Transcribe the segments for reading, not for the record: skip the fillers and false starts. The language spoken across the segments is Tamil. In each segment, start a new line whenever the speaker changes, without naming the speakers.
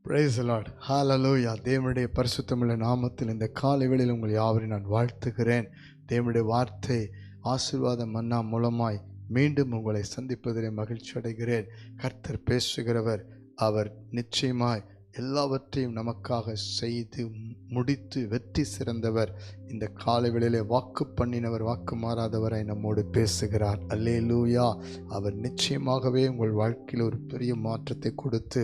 Praise the Lord. Hallelujah. தேவனுடைய பரிசுத்தமுள்ள நாமத்தில் இந்த காலை வேளையில் உங்கள் யாவரையும் நான் வாழ்த்துகிறேன். தேவனுடைய வார்த்தை ஆசீர்வாத மன்னா மூலமாய் மீண்டும் உங்களை சந்திப்பதிலே மகிழ்ச்சி அடைகிறேன். கர்த்தர் பேசுகிறவர். அவர் நிச்சயமாய் எல்லாவற்றையும் நமக்காக செய்து முடித்து வெற்றி சிறந்தவர். இந்த காலை வேளையிலே வாக்கு பண்ணினவர், வாக்கு மாறாதவரை நம்மோடு பேசுகிறார். அல்லேலூயா. அவர் நிச்சயமாகவே உங்கள் வாழ்க்கையில் ஒரு பெரிய மாற்றத்தை கொடுத்து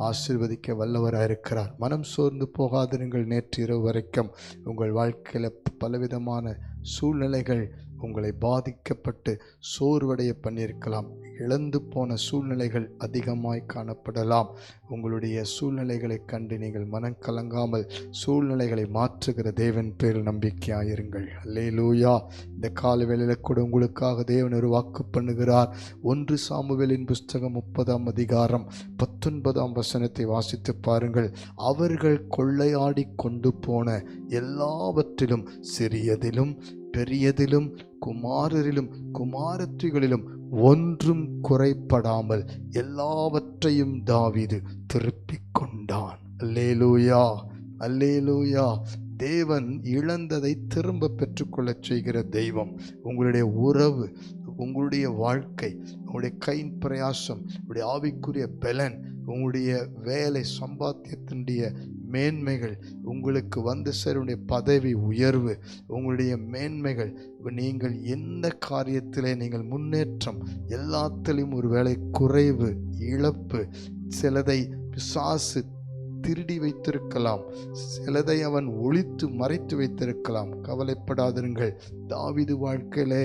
ஆசீர்வதிக்க வல்லவராக இருக்கிறார். மனம் சோர்ந்து போகாதிருங்கள். நேற்று இரவு வரைக்கும் உங்கள் வாழ்க்கையில் பலவிதமான சூழ்நிலைகள் உங்களை பாதிக்கப்பட்டு சோர்வடைய பண்ணியிருக்கலாம். இழந்து போன சூழ்நிலைகள் அதிகமாய் காணப்படலாம். உங்களுடைய சூழ்நிலைகளை கண்டு நீங்கள் மனம் கலங்காமல் சூழ்நிலைகளை மாற்றுகிற தேவன் பேரில் நம்பிக்கையாயிருங்கள். அல்லேலூயா. இந்த கால வேளையில் கூட உங்களுக்காக தேவன் ஒரு வாக்கு பண்ணுகிறார். 1 சாமுவேலின் புஸ்தகம் 30ஆம் அதிகாரம் 19ஆம் வசனத்தை வாசித்து பாருங்கள். அவர்கள் கொள்ளையாடி கொண்டு போன எல்லாவற்றிலும், சிறியதிலும் பெரியதிலும், குமாரரிலும் குமாரத்திகளிலும் ஒன்றும் குறைப்படாமல் எல்லாவற்றையும் தாவீது திருப்பிக் கொண்டான். அல்லேலூயா, அல்லேலூயா. தேவன் இழந்ததை திரும்ப பெற்றுக்கொள்ளச் செய்கிற தெய்வம். உங்களுடைய உறவு, உங்களுடைய வாழ்க்கை, உங்களுடைய கையின் பிரயாசம், உங்களுடைய ஆவிக்குரிய பலன், உங்களுடைய வேலை, சம்பாத்தியத்தினுடைய மேன்மைகள், உங்களுக்கு வந்து சேருடைய பதவி உயர்வு, உங்களுடைய மேன்மைகள், நீங்கள் எந்த காரியத்திலே நீங்கள் முன்னேற்றம், எல்லாத்திலும் ஒரு வேளை குறைவு, இழப்பு, சிலதை பிசாசு திருடி வைத்திருக்கலாம், சிலதை அவன் ஒளித்து மறைத்து வைத்திருக்கலாம். கவலைப்படாதிருங்கள். தாவீது வாழ்க்கையிலே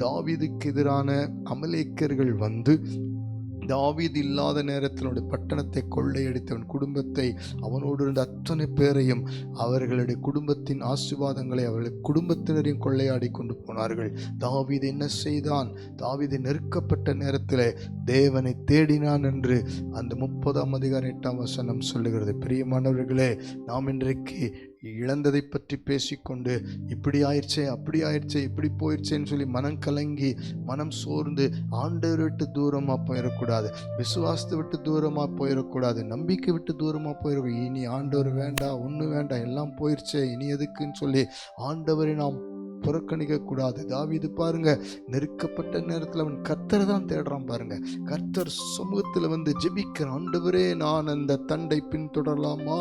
தாவீதுக்கு எதிரான அமலேக்கியர்கள் வந்து தாவீது இல்லாத நேரத்தினுடைய பட்டணத்தை கொள்ளையடித்தவன் குடும்பத்தை, அவனோடு இருந்த அத்தனை பேரையும், அவர்களுடைய குடும்பத்தின் ஆசீர்வாதங்களை, அவர்களுடைய குடும்பத்தினரையும் கொள்ளையாடி கொண்டு போனார்கள். தாவீது என்ன செய்தான்? தாவீது நெருக்கப்பட்ட நேரத்தில் தேவனை தேடினான் என்று அந்த 30ஆம் அதிகாரம் 8ஆம் வசனம் சொல்லுகிறது. பிரியமானவர்களே, நாம் இன்றைக்கு இழந்ததை பற்றி பேசிக்கொண்டு இப்படி ஆயிடுச்சே, அப்படி ஆயிடுச்சே, இப்படி போயிடுச்சேன்னு சொல்லி மனம் கலங்கி மனம் சோர்ந்து ஆண்டவரை விட்டு தூரமாக போயிடக்கூடாது. விசுவாசத்தை விட்டு தூரமாக போயிடக்கூடாது. நம்பிக்கை விட்டு தூரமாக போயிடக்கூடாது. இனி ஆண்டவர் வேண்டாம், ஒன்றும் வேண்டாம், எல்லாம் போயிடுச்சே, இனி எதுக்குன்னு சொல்லி ஆண்டவரை நாம் புறக்கணிக்க கூடாது. தாவீது பாருங்க, நெருக்கப்பட்ட நேரத்தில் அவன் கர்த்தரை தான் தேடுறான். பாருங்க, கர்த்தர் சமூகத்தில் வந்து ஜெபிக்கிறான். ஆண்டவரே, நான் அந்த தண்டை பின்தொடரலாமா,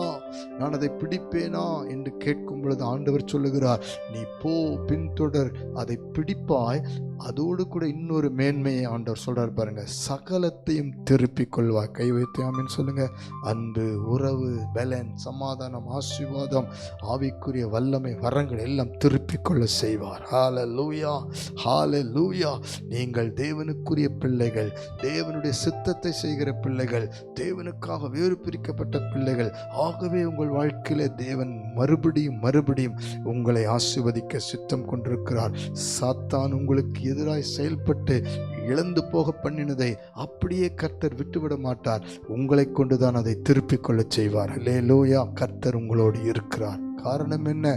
நான் அதை பிடிப்பேனா என்று கேட்கும் பொழுது ஆண்டவர் சொல்லுகிறார், நீ போ, பின்தொடர், அதை பிடிப்பாய். அதோடு கூட இன்னொரு மேன்மையை ஆண்டவர் சொல்றார் பாருங்க, சகலத்தையும் திருப்பிக் கொள்வார். கை வைத்து ஆமென் சொல்லுங்க. அன்பு, உறவு, பலன், சமாதானம், ஆசீர்வாதம், ஆவிக்குரிய வல்லமை, வரங்கள் எல்லாம் திருப்பிக் கொள்ள செய்வார். ஹல்லேலூயா, ஹல்லேலூயா. நீங்கள் தேவனுக்குரிய பிள்ளைகள், தேவனுடைய சித்தத்தை செய்கிற பிள்ளைகள், தேவனுக்காக வேறு பிரிக்கப்பட்ட பிள்ளைகள். ஆகவே உங்கள் வாழ்க்கையிலே தேவன் மறுபடியும் மறுபடியும் உங்களை ஆசீர்வதிக்க சித்தம் கொண்டிருக்கிறார். சாத்தான் உங்களுக்கு எதிராய் செயல்பட்டு இழந்து போக பண்ணினதை அப்படியே கர்த்தர் விட்டுவிட மாட்டார். உங்களை கொண்டுதான் அதை திருப்பிக் கொள்ள செய்வார். அல்லேலூயா. கர்த்தர் உங்களோடு இருக்கிறார். காரணம் என்ன?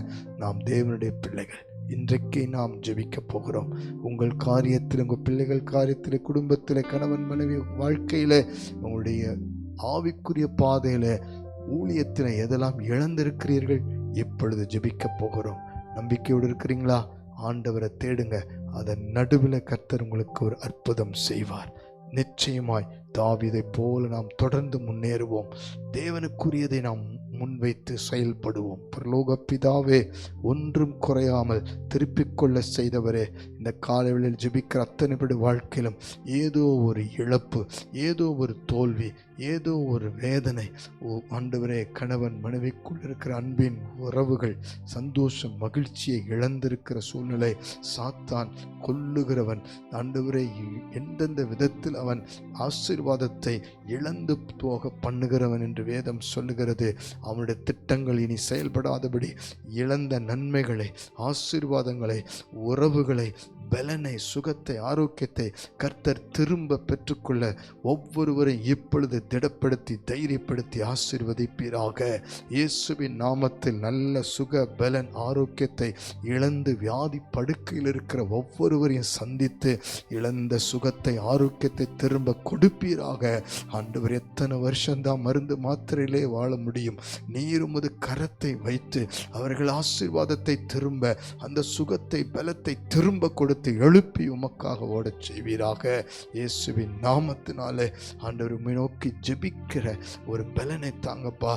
நாம் தேவனுடைய பிள்ளைகள். இன்றைக்கு நாம் ஜெபிக்க போகிறோம். உங்கள் காரியத்தில், உங்கள் பிள்ளைகள் காரியத்தில், குடும்பத்தில், கணவன் மனைவி வாழ்க்கையில, உங்களுடைய ஆவிக்குரிய பாதையில, ஊழியத்தில் எதெல்லாம் இழந்திருக்கிறீர்கள், இப்பொழுது ஜெபிக்க போகிறோம். நம்பிக்கையோடு இருக்கிறீங்களா? ஆண்டவரை தேடுங்க. அதன் நடுவில் கர்த்தர் உங்களுக்கு ஒரு அற்புதம் செய்வார். நிச்சயமாய் தாவீதை போல நாம் தொடர்ந்து முன்னேறுவோம். தேவனுக்குரியதை நாம் முன்வைத்து செயல்படுவோம். பரலோக பிதாவே, ஒன்றும் குறையாமல் திருப்பிக் கொள்ள செய்தவரே, இந்த காலைகளில் ஜெபிக்கிற அத்தனை பேர் வாழ்க்கையிலும் ஏதோ ஒரு இழப்பு, ஏதோ ஒரு தோல்வி, ஏதோ ஒரு வேதனை, ஆண்டவரே, கணவன் மனைவிக்குள் இருக்கிற அன்பின் உறவுகள், சந்தோஷம், மகிழ்ச்சியை இழந்திருக்கிற சூழ்நிலை, சாத்தான் கொல்லுகிறவன், ஆண்டவரே, எந்தெந்த விதத்தில் அவன் ஆசீர்வாதத்தை இழந்து போக பண்ணுகிறவன் என்று வேதம் சொல்லுகிறது. அவனுடைய திட்டங்கள் இனி செயல்படாதபடி இழந்த நன்மைகளை, ஆசீர்வாதங்களை, உறவுகளை, பலனை, சுகத்தை, ஆரோக்கியத்தை கர்த்தர் திரும்ப பெற்றுக்கொள்ள ஒவ்வொருவரையும் இப்பொழுது திடப்படுத்தி தைரியப்படுத்தி ஆசீர்வதிப்பீராக. இயேசுவின் நாமத்தில் நல்ல சுக பலன் ஆரோக்கியத்தை இழந்து வியாதி படுக்கையில் இருக்கிற ஒவ்வொருவரையும் சந்தித்து இழந்த சுகத்தை ஆரோக்கியத்தை திரும்ப கொடுப்பீராக. ஆண்டவர், எத்தனை வருஷம்தான் மருந்து மாத்திரையிலே வாழ முடியும்? நீர் உமது கரத்தை வைத்து அவர்கள் ஆசீர்வாதத்தை திரும்ப, அந்த சுகத்தை பலத்தை திரும்ப கொடுத்து எழுப்பி உமக்காக ஓடச் செய்வீராக. இயேசுவின் நாமத்தினாலே ஆண்டவர், உம்மை நோக்கி ஜெபிக்கிற ஒரு பலனை தாங்கப்பா.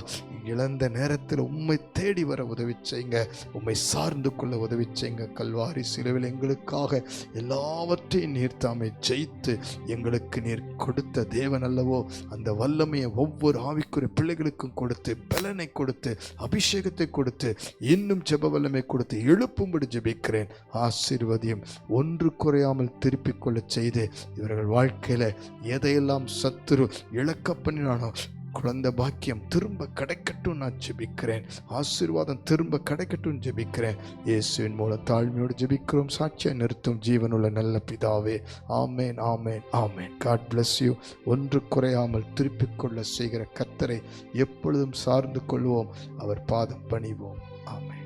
இழந்த நேரத்தில் உம்மை தேடி வர உதவி செய்யுங்க, உம்மை சார்ந்து கொள்ள உதவி செய்யுங்க. கல்வாரி சிலுவையில் எங்களுக்காக எல்லாவற்றையும் நீர் தாமே ஜெயித்து எங்களுக்கு நீர் கொடுத்த தேவன் அல்லவோ? அந்த வல்லமையை ஒவ்வொரு ஆவிக்குரிய பிள்ளைகளுக்கும் கொடுத்து, பலனை கொடுத்து, அபிஷேகத்தை கொடுத்து, இன்னும் ஜெப வல்லமை கொடுத்து எழுப்பும்படி ஜெபிக்கிறேன். ஆசீர்வதியும் ஒன்று குறையாமல் திருப்பிக் கொள்ள செய்து இவர்கள் வாழ்க்கையில எதையெல்லாம் சத்துரு இழக்க பண்ணினானோ குழந்தை பாக்கியம் திரும்ப கிடைக்கட்டும் நான் ஜெபிக்கிறேன். ஆசீர்வாதம் திரும்ப கிடைக்கட்டும் ஜெபிக்கிறேன். இயேசுவின் மூலம் தாழ்மையோடு ஜெபிக்கிறோம். சாட்சியை நிறுத்தும் ஜீவனுள்ள நல்ல பிதாவே. ஆமேன், ஆமேன், ஆமேன். God bless you. ஒன்று குறையாமல் திருப்பிக் கொள்ள செய்கிற கர்த்தரை எப்பொழுதும் சார்ந்து கொள்வோம், அவர் பாதம் பணிவோம். ஆமேன்.